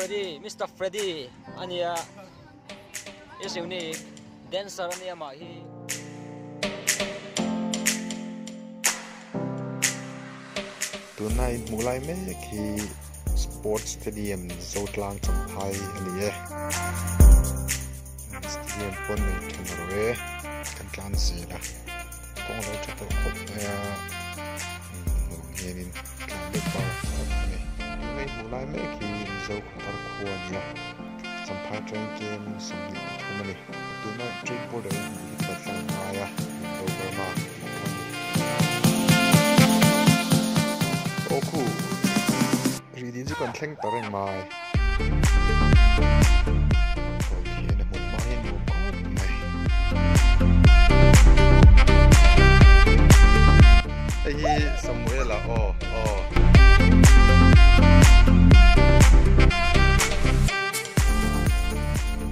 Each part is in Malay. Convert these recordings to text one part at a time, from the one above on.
Mr. Freddy ania is unique dancer ania ma hi tonight mulai me ki sports stadium zawngchhang champai ani e stadium pon me thangare kan tlan si la kong lo chato khop ya hianin tlan de pa ani ngai mulai me ki zo khar khuan ya champai train game sambi thumani tonight train border ni ka tlang ya over ma oku Rih Dil ju kan thleng tareng mai okay na mun mai nu ko mai ai Samuel oh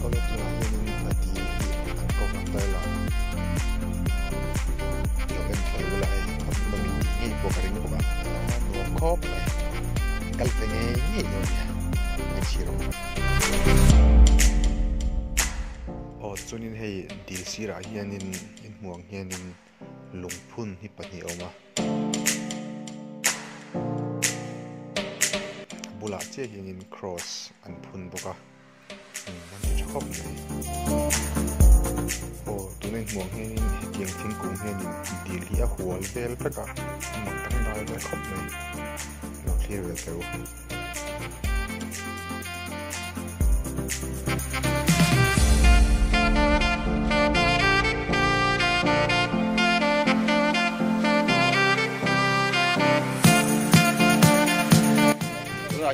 ole tu na ni ati ko kan tai la yo kan tai la ai ko mi ni ko karing ko ba nu khawp kal ngei no ya chhir chunin hei dil sira hianin hmuang hianin lungphun hi pahnih awma bula che hianin cross an phun boka man chu khawp nei tunen hmuang hianin hetiang thingkung hianin dil hi a hual vel taka hmingthan dai le khawp nei no clear ve teu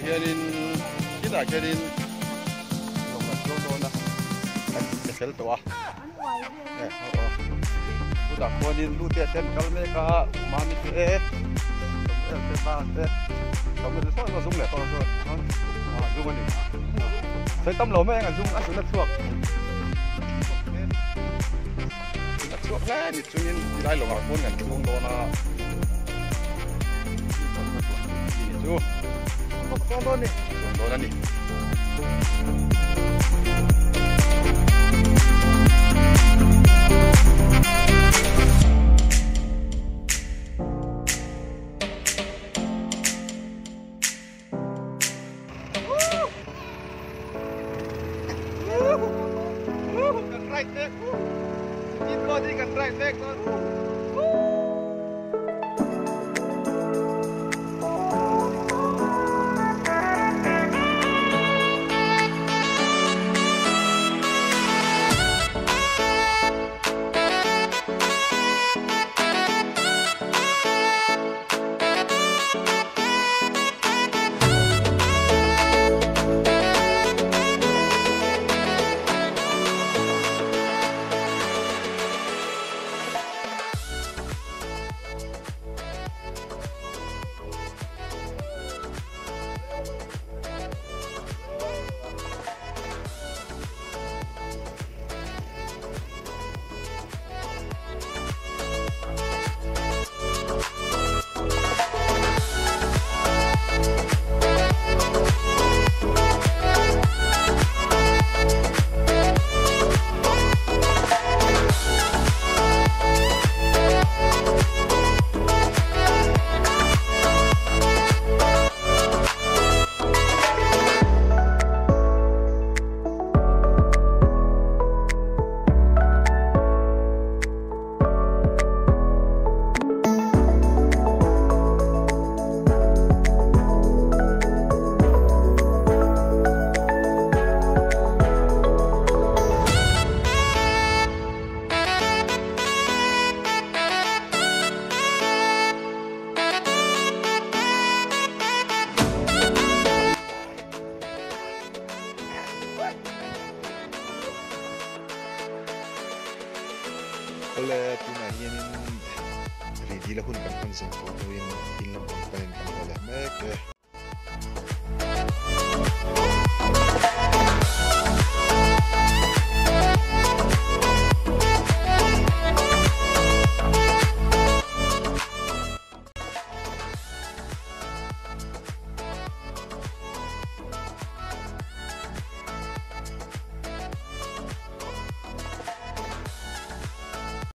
hianin kita hianin na sel tlawh udah kuanin lu dia ten kalme ka mami te te ba te kamu tu so zoom le to zoom ni sai tam lo me nga zoom a na chuak le ni chuin dai lo ma kun kan chung do na chu Contoh nih. Kan right back. Itu dia kan right back. Oleh tuna hianin Rih Dil hun kan zong to